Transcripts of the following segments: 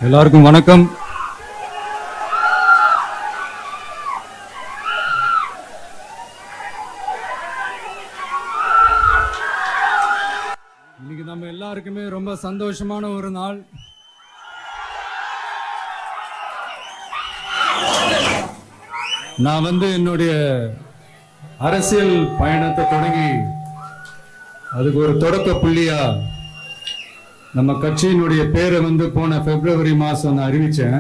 எல்லாருக்கும் வணக்கம். இன்னைக்கு நம்ம எல்லாருக்குமே ரொம்ப சந்தோஷமான ஒரு நாள். நான் என்னுடைய அரசியல் பயணத்தை தொடங்கி அதுக்கு ஒரு தொடக்க புள்ளியா நம்ம கட்சியினுடைய பேரை போன பிப்ரவரி மாசம் நான் அறிவிச்சேன்.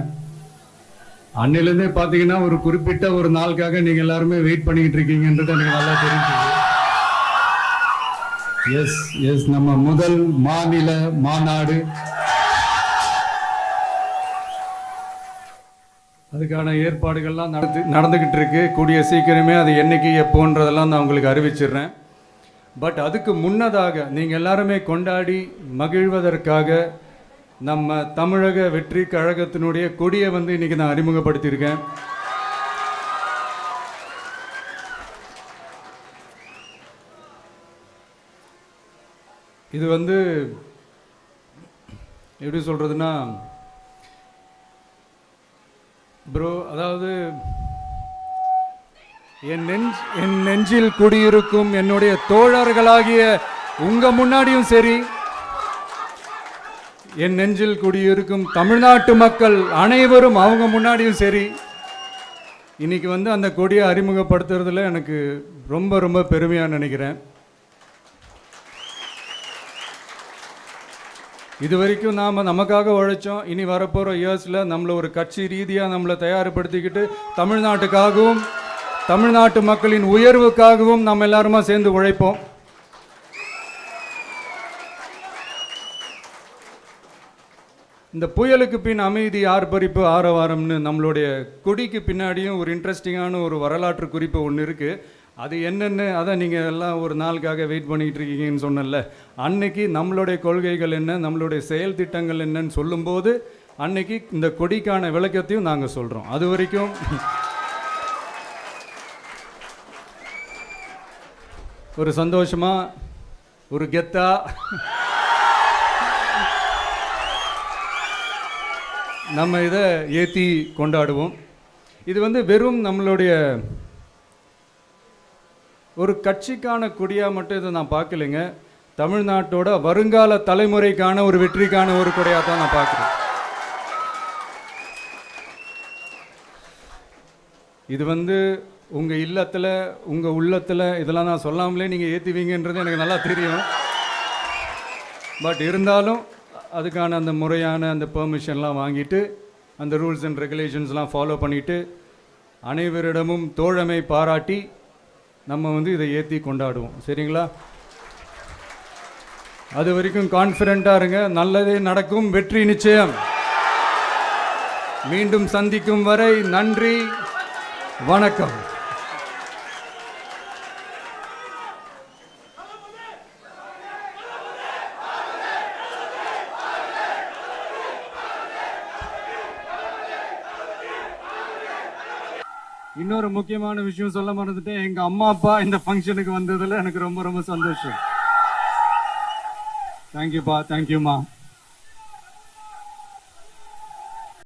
அன்னிலிருந்தே பாத்தீங்கன்னா ஒரு குறிப்பிட்ட ஒரு நாளுக்காக நீங்க எல்லாருமே வெயிட் பண்ணிட்டு இருக்கீங்கன்றது எனக்கு நல்லா தெரிஞ்சது. எஸ் எஸ் நம்ம முதல் மாநில மாநாடு, அதுக்கான ஏற்பாடுகள்லாம் நடந்துகிட்டு இருக்கு. கூடிய சீக்கிரமே அது என்னைக்கு எப்போன்றதெல்லாம் நான் உங்களுக்கு அறிவிச்சிடுறேன். பட் அதுக்கு முன்னதாக நீங்கள் எல்லாருமே கொண்டாடி மகிழ்வதற்காக நம்ம தமிழக வெற்றி கழகத்தினுடைய கொடியை இன்னைக்கு நான் அறிமுகப்படுத்தியிருக்கேன். இது எப்படி சொல்றதுன்னா ப்ரோ, அதாவது என் நெஞ்சில் குடியிருக்கும் என்னுடைய தோழர்களாகிய உங்க முன்னாடியும் சரி, என் நெஞ்சில் குடியிருக்கும் தமிழ்நாட்டு மக்கள் அனைவரும் அவங்க முன்னாடியும் சரி, இன்னைக்கு அந்த கொடியை அறிமுகப்படுத்துறதுல எனக்கு ரொம்ப ரொம்ப பெருமையா நினைக்கிறேன். இது வரைக்கும் நாம் நமக்காக உழைச்சோம். இனி வரப்போகிற இயர்ஸில் நம்மளை ஒரு கட்சி ரீதியாக நம்மளை தயார்படுத்திக்கிட்டு தமிழ்நாட்டுக்காகவும் தமிழ்நாட்டு மக்களின் உயர்வுக்காகவும் நம்ம எல்லாருமா சேர்ந்து உழைப்போம். இந்த புயலுக்கு பின் அமைதி, ஆர்ப்பரிப்பு, ஆரவாரம்னு நம்மளுடைய கொடிக்கு பின்னாடியும் ஒரு இன்ட்ரெஸ்டிங்கான ஒரு வரலாற்று குறிப்பு ஒன்று இருக்குது. அது என்னென்னு அதை நீங்கள் எல்லாம் ஒரு நாளுக்காக வெயிட் பண்ணிகிட்டு இருக்கீங்கன்னு சொன்னல, அன்னைக்கு நம்மளுடைய கொள்கைகள் என்ன, நம்மளுடைய செயல் திட்டங்கள் என்னன்னு சொல்லும்போது அன்னைக்கு இந்த கொடிக்கான விளக்கத்தையும் நாங்கள் சொல்கிறோம். அது வரைக்கும் ஒரு சந்தோஷமாக, ஒரு கெத்தா நம்ம இதை ஏற்றி கொண்டாடுவோம். இது வெறும் நம்மளுடைய ஒரு கட்சிக்கான கொடியாக மட்டும் இதை நான் பார்க்கலைங்க. தமிழ்நாட்டோட வருங்கால தலைமுறைக்கான ஒரு வெற்றிக்கான ஒரு கொடியாக தான் நான் பார்க்குறேன். இது உங்கள் இல்லத்தில், உங்கள் உள்ளத்தில் இதெல்லாம் நான் சொல்லாமலே நீங்கள் ஏற்றுவீங்கன்றது எனக்கு நல்லா தெரியும். பட் இருந்தாலும் அதுக்கான அந்த முறையான அந்த பெர்மிஷன்லாம் வாங்கிட்டு, அந்த ரூல்ஸ் அண்ட் ரெகுலேஷன்ஸ்லாம் ஃபாலோ பண்ணிவிட்டு, அனைவரிடமும் தோழமை பாராட்டி நம்ம இதை ஏற்றி கொண்டாடுவோம். சரிங்களா? அது வரைக்கும் கான்ஃபிடென்ட்டாக இருங்க. நல்லதே நடக்கும். வெற்றி நிச்சயம். மீண்டும் சந்திக்கும் வரை நன்றி, வணக்கம். இன்னொரு முக்கியமான விஷயம் சொல்ல மறந்துட்டேன். எங்க அம்மா அப்பா இந்த ஃபங்க்ஷனுக்கு வந்ததுல எனக்கு ரொம்ப ரொம்ப சந்தோஷம். தேங்க்யூப்பா, தேங்க்யூமா.